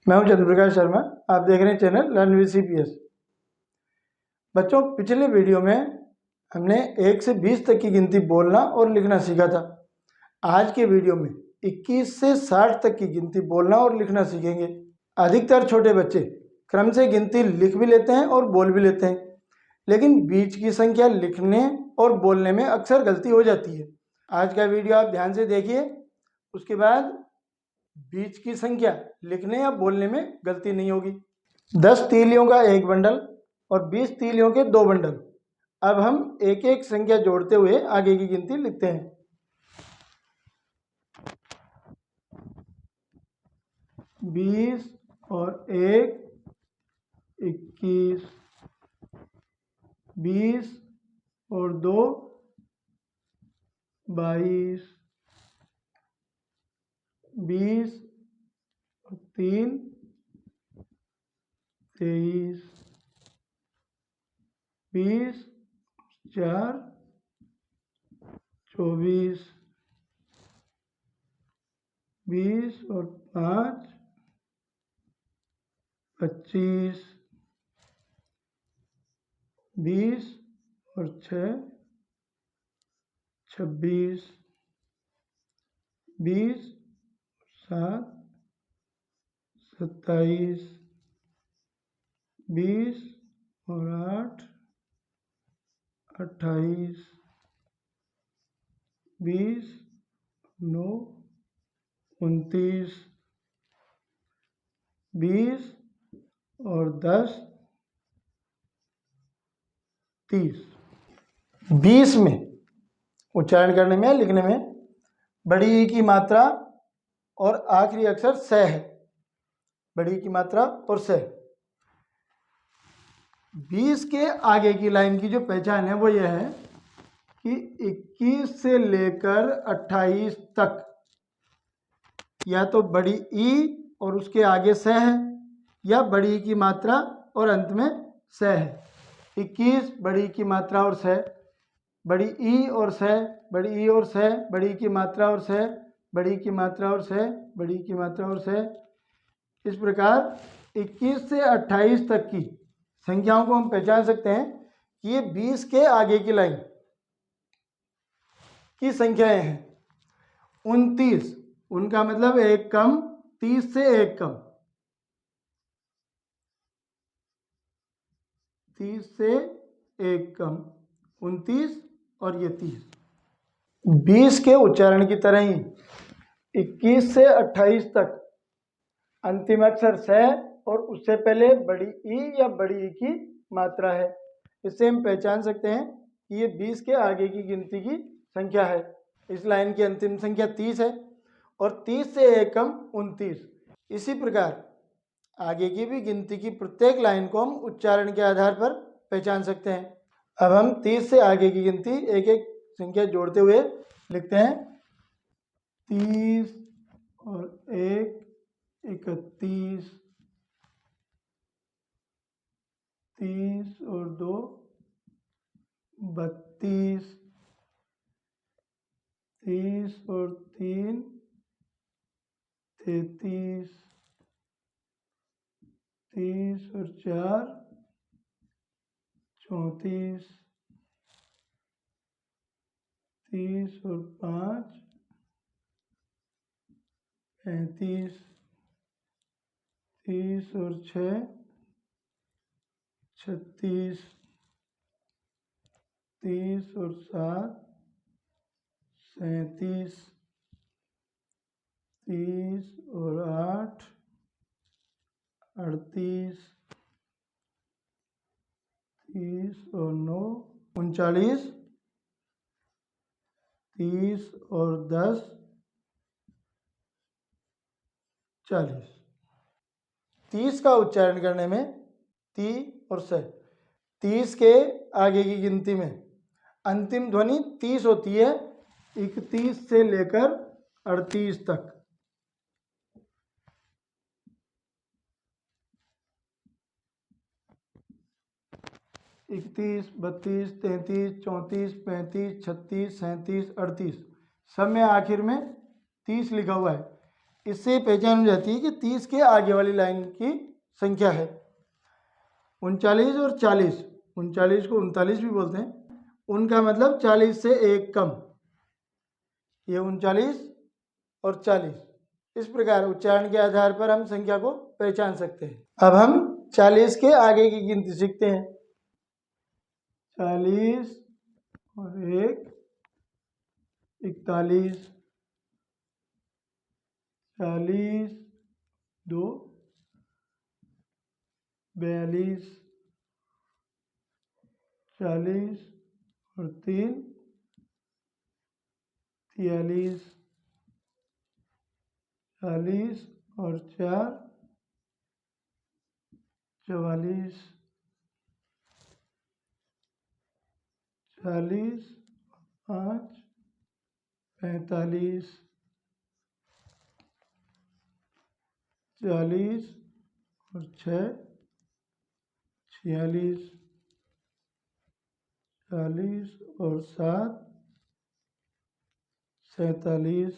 मैं हूं चंद्रप्रकाश शर्मा। आप देख रहे हैं चैनल लर्न विद CPS। बच्चों, पिछले वीडियो में हमने 1 से 20 तक की गिनती बोलना और लिखना सीखा था। आज के वीडियो में 21 से 60 तक की गिनती बोलना और लिखना सीखेंगे। अधिकतर छोटे बच्चे क्रम से गिनती लिख भी लेते हैं और बोल भी लेते हैं, लेकिन बीच की संख्या लिखने और बोलने में अक्सर गलती हो जाती है। आज का वीडियो आप ध्यान से देखिए, उसके बाद बीच की संख्या लिखने या बोलने में गलती नहीं होगी। 10 तीलियों का एक बंडल और 20 तीलियों के 2 बंडल। अब हम एक एक संख्या जोड़ते हुए आगे की गिनती लिखते हैं। 20 और 1 21, 20 और 2 22, 20 और 3 23, 20 4 24, 20 और 5 25, 20 और 6 26, 20 7 27, 20 और 8 28, 20 9 29, 20 और 10 30। 20 में उच्चारण करने में लिखने में बड़ी ई की मात्रा और आखिरी अक्षर स है। बड़ी ई की मात्रा और स। 20 के आगे की लाइन की जो पहचान है वो यह है कि 21 से लेकर 28 तक या तो बड़ी ई और उसके आगे स है, या बड़ी ई की मात्रा और अंत में स है। 21 बड़ी ई की मात्रा और स, बड़ी ई और स, बड़ी ई और स, बड़ी ई की मात्रा और स, बड़ी ई की मात्रा और स, बड़ी ई की मात्रा और स। इस प्रकार 21 से 28 तक की संख्याओं को हम पहचान सकते हैं कि ये 20 के आगे की लाइन की संख्याएं हैं। 29, उनका मतलब एक कम, 30 से एक कम, 30 से एक कम, 29 और ये 30। 20 के उच्चारण की तरह ही 21 से 28 तक अंतिम अक्षर स और उससे पहले बड़ी ई या बड़ी ई की मात्रा है। इससे हम पहचान सकते हैं कि ये 20 के आगे की गिनती की संख्या है। इस लाइन की अंतिम संख्या 30 है और 30 से एक कम 29। इसी प्रकार आगे की भी गिनती की प्रत्येक लाइन को हम उच्चारण के आधार पर पहचान सकते हैं। अब हम 30 से आगे की गिनती एक एक संख्या जोड़ते हुए लिखते हैं। 30 और 1 31, 30 और 2 32, 30 और 3 33, 30 और 4 34, 30 और 5 35, 30 और 6 36, 30 और 7 37, 30 और 8 38, 30 और 9 39, 30 और 10 40। 30 का उच्चारण करने में ती और स। 30 के आगे की गिनती में अंतिम ध्वनि 30 होती है, 31 से लेकर 38 तक। 31, 32, 33, 34, 35, 36, 37, 38 सब में आखिर में 30 लिखा हुआ है। इससे पहचान हो जाती है कि 30 के आगे वाली लाइन की संख्या है। 39 और 40, 39 को 39 भी बोलते हैं, उनका मतलब 40 से एक कम। ये 39 और 40, इस प्रकार उच्चारण के आधार पर हम संख्या को पहचान सकते हैं। अब हम 40 के आगे की गिनती सीखते हैं। 40 और 1, 41, 40, 2, 42, 40 और 3, 43, 40 और 4, 44, 40, 5, 45, 40 और 6, 46, 40 और 7, 47,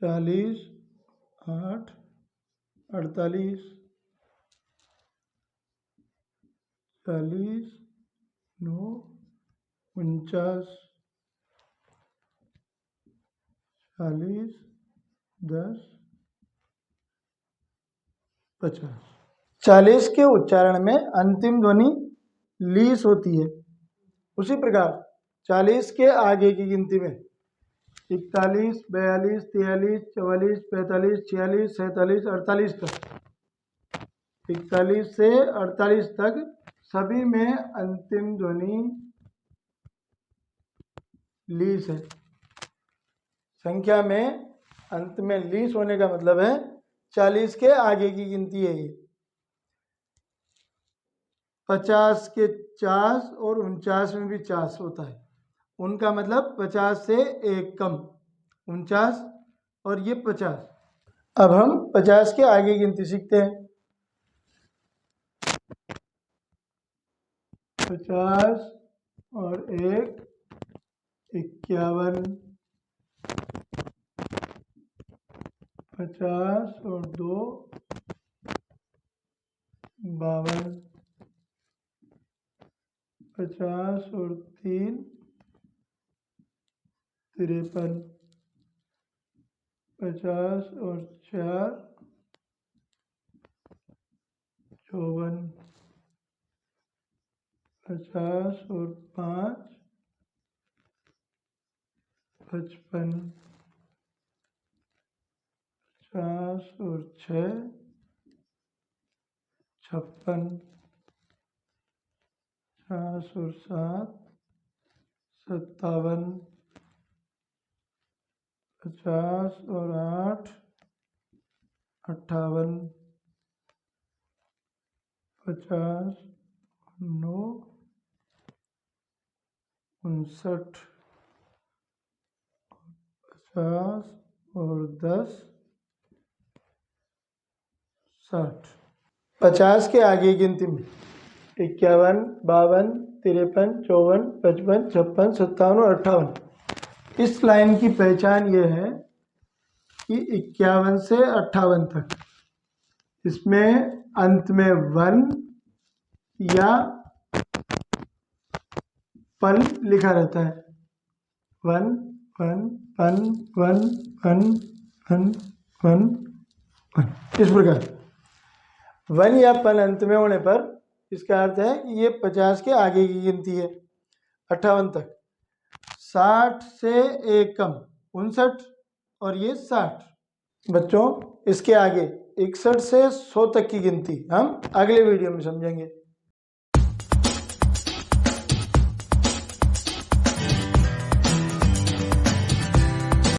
40, 8, 48, 40, 9, 49, 40, 10, 50। 40 के उच्चारण में अंतिम ध्वनि लीस होती है। उसी प्रकार 40 के आगे की गिनती में 41, 42, 43, 44, 45, 46, 47, 48 तक, 41 से 48 तक सभी में अंतिम ध्वनि लीस है। संख्या में अंत में लीस होने का मतलब है 40 के आगे की गिनती है ये। 50 के 50 और 49 में भी 50 होता है, उनका मतलब 50 से एक कम, 49 और ये 50। अब हम 50 के आगे गिनती सीखते हैं। 50 और 1, 51, 50 और 2, 52, 50 और 3, 53, 50 और 4, 54, 50 और 5, 55, 50 और 6, 56, 50 और 7, 57, 50 और 8, 58, 50, 9, 59, 50 और 10, 60। 50 के आगे गिनती में 51, 52, 53, 54, 55, 56, 57 और 58। इस लाइन की पहचान ये है कि 51 से 58 तक इसमें अंत में 1 या पन लिखा रहता है। 1 1 1 1 1 1 1 1, इस प्रकार 1 या पन अंत में होने पर इसका अर्थ है कि ये 50 के आगे की गिनती है। 58 तक 60 से एक कम, 59 और ये 60। बच्चों इसके आगे 61 से 100 तक की गिनती हम अगले वीडियो में समझेंगे।